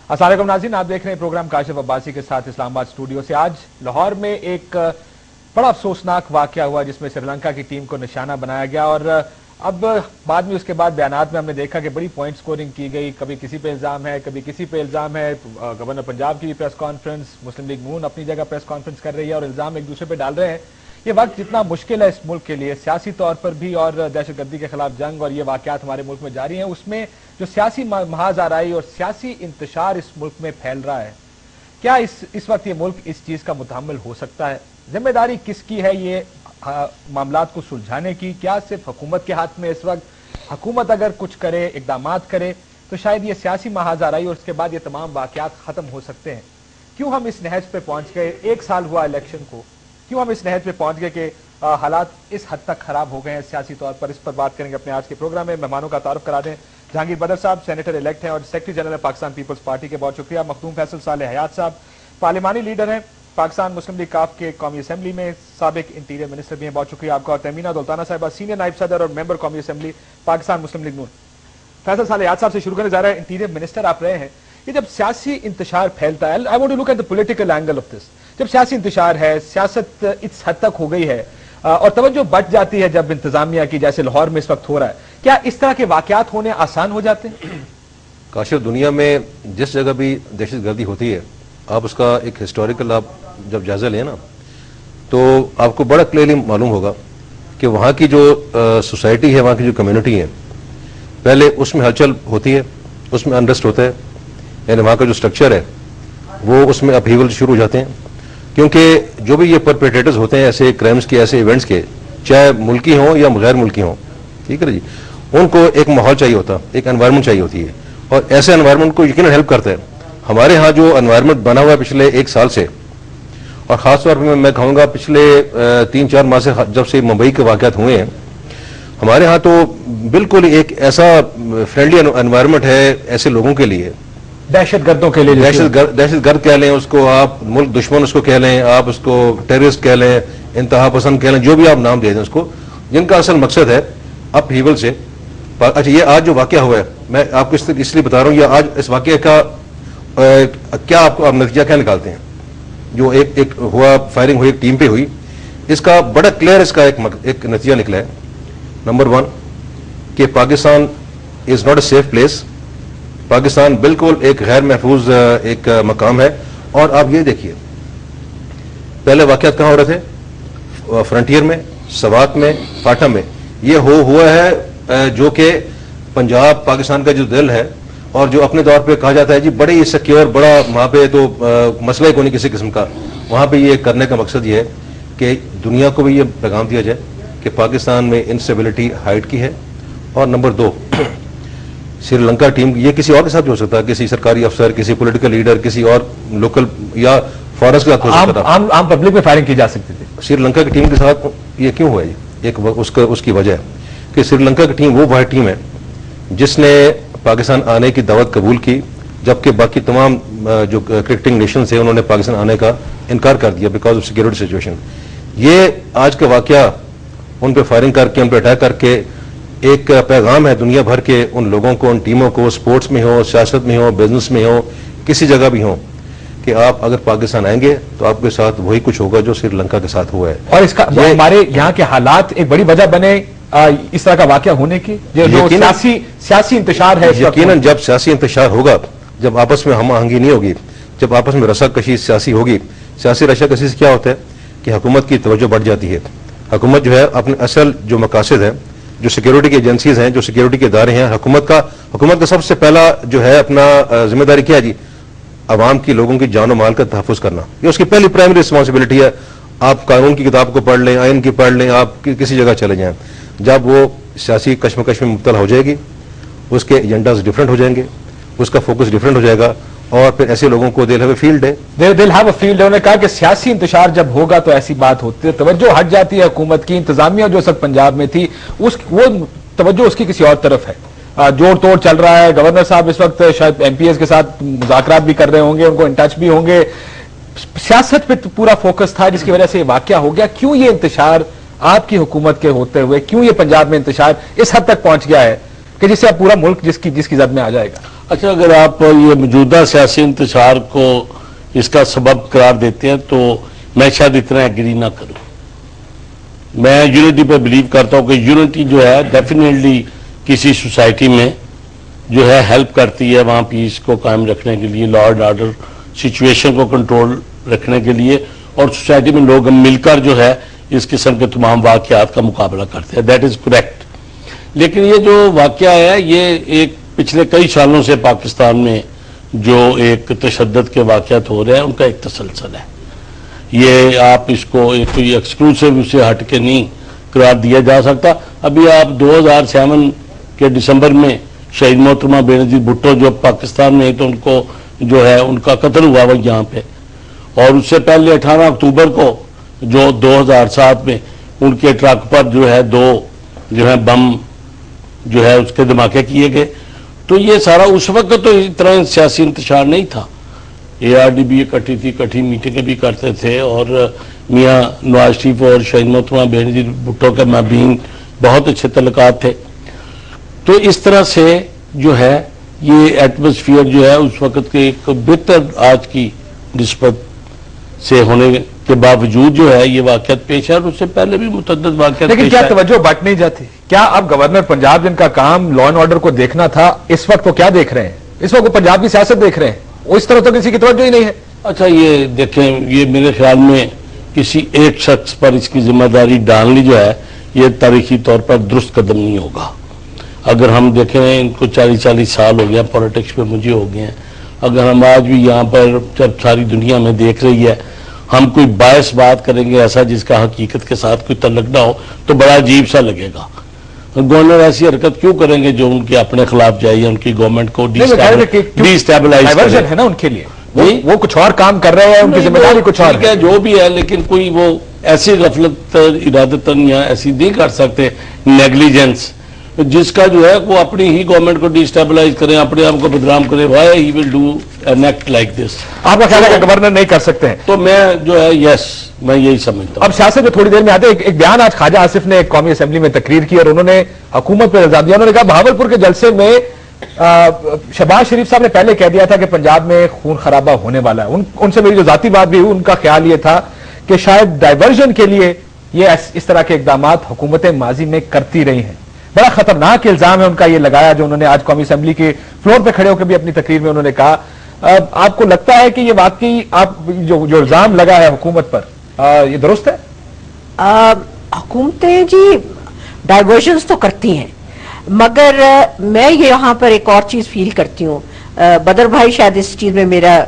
अस्सलाम वालेकुम नाज़रीन, आप देख रहे हैं प्रोग्राम काशिफ अब्बासी के साथ इस्लाम आबाद स्टूडियो से। आज लाहौर में एक बड़ा अफसोसनाक वाकया हुआ जिसमें श्रीलंका की टीम को निशाना बनाया गया और अब बाद में उसके बाद बयानात में हमने देखा कि बड़ी पॉइंट स्कोरिंग की गई। कभी किसी पे इल्जाम है, कभी किसी पे इल्जाम है। गवर्नर पंजाब की भी प्रेस कॉन्फ्रेंस, मुस्लिम लीग नून अपनी जगह प्रेस कॉन्फ्रेंस कर रही है और इल्जाम एक दूसरे पे डाल रहे हैं। ये वक्त जितना मुश्किल है इस मुल्क के लिए सियासी तौर पर भी और दहशतगर्दी के खिलाफ जंग और ये वाकयात हमारे मुल्क में जारी हैं, उसमें जो सियासी महाज आराई और सियासी इंतशार इस मुल्क में फैल रहा है, क्या इस वक्त ये मुल्क इस चीज का मुतहम्मिल हो सकता है? जिम्मेदारी किसकी है ये मामलात को सुलझाने की? क्या सिर्फ हुकूमत के हाथ में इस वक्त? हुकूमत अगर कुछ करे, इकदामात करे, तो शायद ये सियासी महाज आराई और उसके बाद ये तमाम वाकयात खत्म हो सकते हैं। क्यों हम इस नहज पे पहुंच गए? 1 साल हुआ इलेक्शन को, क्यों हम इस नहज पे पहुंच गए कि हालात इस हद तक खराब हो गए हैं सियासी तौर पर? इस पर बात करेंगे अपने आज के प्रोग्राम में। मेहमानों का तारुफ करा दें। जहांगीर बदर साहब सेनेटर इलेक्ट हैं और सेक्रेटरी जनरल पाकिस्तान पीपल्स पार्टी के, बहुत शुक्रिया। मखदूम फैसल सालेह हयात साहब पार्लिमानी लीडर हैं पाकिस्तान मुस्लिम लीग काफ के कौमी असेंबली में, साबिक इंटीरियर मिनिस्टर भी हैं, बहुत शुक्रिया आपका। और तमीना दौलताना साहिबा सीनियर नायब सदर और मेंबर कौमी असेंबली पाकिस्तान मुस्लिम लीग नून। फैसल सालेह हयात साहब से शुरू करने जा रहा है। इंटीरियर मिनिस्टर आप रहे हैं, ये जब सियासी इंतशार फैलता है, I want to look at the political angle of this, जब सियासी इंतशार है, सियासत इस हद तक हो गई है और तवज्जो बढ़ जाती है जब इंतजामिया की, जैसे लाहौर में इस वक्त हो रहा है, क्या इस तरह के वाकयात होने आसान हो जाते हैं? काशिफ, दुनिया में जिस जगह भी दहशतगर्दी होती है, आप उसका एक हिस्टोरिकल आप जब जायजा लें ना, तो आपको बड़ा क्लियरली मालूम होगा कि वहाँ की जो सोसाइटी है, वहाँ की जो कम्युनिटी है, पहले उसमें हलचल होती है, उसमें अनरेस्ट होता है, यानी वहाँ का जो स्ट्रक्चर है वो उसमें अपहीवल शुरू हो जाते हैं। क्योंकि जो भी ये परपेट्रेटर्स होते हैं ऐसे क्राइम्स के, ऐसे इवेंट्स के, चाहे मुल्की हों या गैर मुल्की हों, ठीक है जी, उनको एक माहौल चाहिए होता, एक एनवायरनमेंट चाहिए होती है और ऐसे एनवायरनमेंट को यकीनन हेल्प करता है। हमारे यहाँ जो एनवायरनमेंट बना हुआ है पिछले 1 साल से, और ख़ासतौर पर मैं कहूँगा पिछले 3-4 माह से, जब से मुंबई के वाक़यात हुए हैं, हमारे यहाँ तो बिल्कुल एक ऐसा फ्रेंडली एनवायरनमेंट है ऐसे लोगों के लिए, दहशतगर्दों के लिए, दहशतगर्द कह लें उसको, आप मुल्क दुश्मन उसको कह लें, आप उसको टेररिस्ट कह लें, इंतहा पसंद कह लें, जो भी आप नाम दे दें उसको, जिनका असल मकसद है अपहीवल से। अच्छा, ये आज जो वाकया हुआ है, मैं आपको इसलिए बता रहा हूँ, ये आज इस वाकये का क्या आप नतीजा क्या निकालते हैं? जो एक हुआ, फायरिंग हुई, एक टीम पे हुई, इसका बड़ा क्लियर इसका एक नतीजा निकला है। नंबर 1 कि Pakistan is not a safe place. Pakistan बिल्कुल एक गैर महफूज एक मकाम है। और आप ये देखिए, पहले वाकयात कहाँ हो रहे थे? फ्रंटियर में, सवात में, फाटा में। ये हुआ है जो कि पंजाब पाकिस्तान का जो दिल है और जो अपने तौर पे कहा जाता है जी बड़े ही सिक्योर, बड़ा वहाँ पे तो मसला ही कोई नहीं किसी किस्म का। वहाँ पे ये करने का मकसद ये है कि दुनिया को भी ये पैगाम दिया जाए कि पाकिस्तान में इंस्टेबिलिटी हाइट की है। और नंबर 2, श्रीलंका टीम, ये किसी और के साथ भी हो सकता है, किसी सरकारी अफसर, किसी पॉलिटिकल लीडर, किसी और लोकल या फॉरेस्ट के साथ हो सकता था। आम पब्लिक में फायरिंग की जा सकती थी। श्रीलंका की टीम के साथ ये क्यों हुआ? एक उसकी वजह है कि श्रीलंका की टीम वो वाहिद टीम है जिसने पाकिस्तान आने की दावत कबूल की, जबकि बाकी तमाम जो क्रिकेटिंग नेशन थे उन्होंने पाकिस्तान आने का इनकार कर दिया बिकॉज ऑफ सिक्योरिटी सिचुएशन। ये आज का वाकया उन पर फायरिंग करके, उन पर अटैक करके एक पैगाम है दुनिया भर के उन लोगों को, उन टीमों को, स्पोर्ट्स में हो, सियासत में हो, बिजनेस में हो, किसी जगह भी हो, कि आप अगर पाकिस्तान आएंगे तो आपके साथ वही कुछ होगा जो श्रीलंका के साथ हुआ है। और इसका हमारे यहाँ के हालात एक बड़ी वजह बने इस तरह का वाकया होने की, जो सियासी इंतशार है। यकीनन जब सियासी इंतशार होगा, जब आपस में हम आहंगी नहीं होगी, जब आपस में रसाकशी सियासी होगी, सियासी रसाकशी से क्या होता है कि हुकूमत की तवज्जो बढ़ जाती है। हुकूमत जो है अपने असल जो मकासद है, जो सिक्योरिटी की एजेंसीज हैं, जो सिक्योरिटी के इदारे हैं, हुकूमत का सबसे पहला जो है अपना जिम्मेदारी क्या है जी? अवाम की, लोगों की जान और माल का तहफ़्फ़ुज़ करना, ये उसकी पहली प्राइमरी रिस्पॉन्सिबिलिटी है। आप कानून की किताब को पढ़ लें, आइन की पढ़ लें, आप किसी जगह चले जाएं, जब वो सियासी कश्मकश में मुब्तला हो जाएगी, उसके एजेंडाज डिफरेंट हो जाएंगे, उसका फोकस डिफरेंट हो जाएगा और फिर ऐसे लोगों को दिल हैव अ फील्ड है। उन्होंने कहा कि सियासी इंतशार जब होगा तो ऐसी बात होती है, तवज्जो हट जाती है हुकूमत की। इंतजामिया जो सब पंजाब में थी, वो तवज्जो उसकी किसी और तरफ है, जोड़ तोड़ चल रहा है। गवर्नर साहब इस वक्त शायद MPs के साथ मुज़ाकरात भी कर रहे होंगे, उनको इन टच भी होंगे। सियासत पे पूरा फोकस था जिसकी वजह से वाकया हो गया। क्यों ये इंतशार आपकी हुकूमत के होते हुए, क्यों ये पंजाब में इंतशार इस हद तक पहुंच गया है कि जिससे अब पूरा मुल्क जिसकी जद में आ जाएगा? اچھا، اگر آپ یہ موجودہ سیاسی انتشار کو اس کا سبب قرار دیتے ہیں تو میں شاید اتنا ایگری نہ کروں. میں یونٹی پہ بلیو کرتا ہوں کہ یونٹی جو ہے ڈیفینیٹلی کسی سوسائٹی میں جو ہے ہیلپ کرتی ہے وہاں پیس کو قائم رکھنے کے لیے، لا اینڈ آرڈر سچویشن کو کنٹرول رکھنے کے لیے، اور سوسائٹی میں لوگ مل کر جو ہے اس قسم کے تمام واقعات کا مقابلہ کرتے ہیں. That is correct. لیکن یہ جو واقعہ ہے یہ ایک پچھلے کئی سالوں سے پاکستان میں جو ایک تشدد کے واقعات ہو رہے ہیں ان کا ایک تسلسل ہے. یہ آپ اس کو ایک کوئی ایکسکلوسیو سے ہٹ کے نہیں قرار دیا جا سکتا. ابھی آپ 2007 کے دسمبر میں شہید محترمہ بے نظیر بھٹو جو پاکستان میں تو ان کو جو ہے ان کا قتل ہوا وہ یہاں پہ، اور اس سے پہلے 18 اکتوبر کو جو 2007 میں ان کے ٹرک پر جو ہے 2 جو ہے بم جو ہے اس کے دھماکے کیے گئے. تو یہ سارا اس وقت تو اس طرح سیاسی انتشار نہیں تھا. ARD بھی اکٹھی تھی، اکٹھی میٹنگیں بھی کرتے تھے، اور میاں نواز شریف اور شہید محترمہ بے نظیر بھٹو کے مابین بہت اچھے تعلقات تھے. تو اس طرح سے جو ہے یہ ایٹماسفیئر جو ہے اس وقت کے ایک بہتر آج کی نسبت سے ہونے کے باوجود جو ہے یہ واقعات پیش ہے، اور اس سے پہلے بھی متعدد واقعات. لیکن کیا توجہ بٹ نہیں جاتی؟ کیا اب گورنر پنجاب جن کا کام لا اینڈ آرڈر کو دیکھنا تھا اس وقت وہ کیا دیکھ رہے ہیں؟ اس وقت وہ پنجاب کی سیاست دیکھ رہے ہیں، اس طرح تو کسی کی توجہ ہی نہیں ہے. اچھا، یہ دیکھیں، یہ میرے خیال میں کسی ایک شخص پر اس کی ذمہ داری ڈالنی جو ہے یہ تاریخی طور پر درست قدم نہیں ہوگا. اگر ہم دیکھیں ان کو 40 سال ہو گیا پولیٹکس میں مجھے ہو گئے ہیں. اگر ہم آج بھی یہاں پر جب ساری دنیا میں دیکھ رہی ہے ہم کوئی باعث بات کریں گے ایسا جس کا حقیقت کے ساتھ کوئی تعلق نہ ہو تو بڑا عجیب سا لگے گا. گورنر ایسی حرکت کیوں کریں گے جو ان کے اپنے خلاف جائے یا ان کی گورنمنٹ کو ڈی اسٹیبلائز ڈائیورژن ہے نا ان کے لیے، وہ کچھ اور کام کر رہے ہیں، ان کی ذمہ داری کچھ اور ہے. جو بھی ہے لیکن کوئی وہ ایسی غفلت ارادتاً یا ایسی نہیں کر سکتے نیگلیجنس جس کا جو ہے وہ اپنی ہی گورنمنٹ کو ڈی اسٹیبلائز کریں، اپنے آپ کو بدنام کریں. Why he will do an act like this? آپ کا خیال ہے کہ گورنر نہیں کر سکتے ہیں؟ تو میں جو ہے یس میں یہی سمجھتا ہوں. اب سیاست میں تھوڑی دیر میں آتے ہیں. ایک بیان آج خواجہ آصف نے ایک قومی اسمبلی میں تقریر کی اور انہوں نے حکومت پر الزام دیا. انہوں نے کہا بہاولپور کے جلسے میں شہباز شریف صاحب نے پہلے کہہ دیا تھا کہ پنجاب میں خون خرابہ ہونے والا ہے. ان سے میری جو ذاتی بات بھی ہوئی ان کا خیال یہ تھا کہ شاید ڈائیورژن کے لیے یہ اس طرح کے اقدامات حکومتیں ماضی میں کرتی رہی ہیں. بڑا خطرناک الزام ہے ان کا یہ لگایا جو انہوں نے آج قومی اسمبلی کے فلور پہ کھڑے ہو کے بھی اپنی تقریر میں انہوں نے کہا. آپ کو لگتا ہے کہ یہ واقعی آپ جو الزام لگا ہے حکومت پر یہ درست ہے؟ حکومتیں جی ڈائیورژنز تو کرتی ہیں، مگر میں یہاں پر ایک اور چیز فیل کرتی ہوں. بدر بھائی شاید اس چیز میں میرا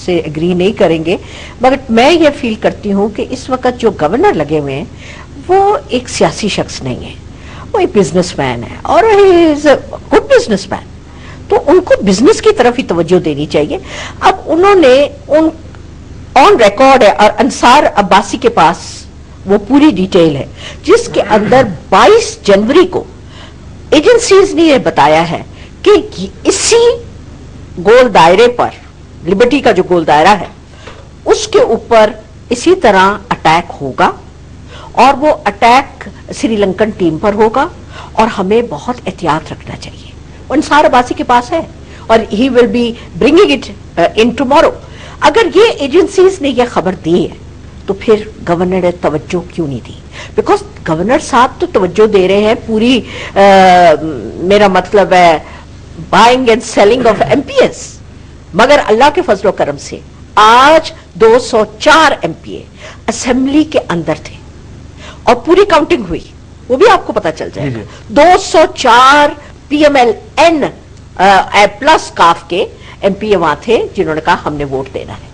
سے اگری نہیں کریں گے، مگر میں یہ فیل کرتی ہوں کہ اس وقت جو گورنر لگے ہوئے ہیں وہ ایک سیاسی شخص نہیں ہے، وہ ایک بزنس مین ہے، اور ہی از اے گڈ بزنس مین. تو ان کو بزنس کی طرف ہی توجہ دینی چاہیے. اب انہوں نے آن ریکارڈ ہے، اور انصار عباسی کے پاس وہ پوری ڈیٹیل ہے جس کے اندر 22 جنوری کو ایجنسیز نے یہ بتایا ہے کہ اسی گول دائرے پر، لبرٹی کا جو گول دائرہ ہے اس کے اوپر اسی طرح اٹیک ہوگا، اور وہ اٹیک سری لنکن ٹیم پر ہوگا، اور ہمیں بہت احتیاط رکھنا چاہیے. انصار عباسی کے پاس ہے اور ہی will be bringing it in tomorrow. اگر یہ ایجنسیز نے یہ خبر دی ہے تو پھر گورنر نے توجہ کیوں نہیں دی؟ بیکاز گورنر صاحب تو توجہ دے رہے ہیں پوری میرا مطلب ہے buying and selling of M P S, مگر اللہ کے فضل و کرم سے آج 204 ایم پی اے اسمبلی کے اندر تھے اور پوری کاؤنٹنگ ہوئی، وہ بھی آپ کو پتا چل جائے گا. 204 P M L N plus کاف کے ایم پی اے وہاں تھے جنہوں نے کہا ہم نے ووٹ دینا ہے.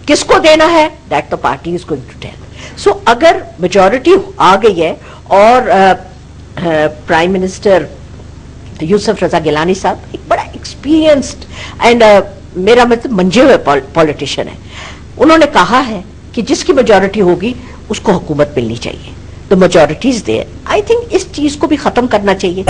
کس کو دینا ہے that the party is going to tell. So اگر میجورٹی آ گئی ہے اور پرائم منسٹر یوسف رضا گیلانی صاحب ایک بڑا ایکسپیرینسڈ اینڈ میرا مطلب منجے ہوئے پولیٹیشین ہے، انہوں نے کہا ہے کہ جس کی میجورٹی ہوگی اس کو حکومت ملنی چاہیے. تو میجورٹیز دے، آئی تھنک اس چیز کو بھی ختم کرنا چاہیے.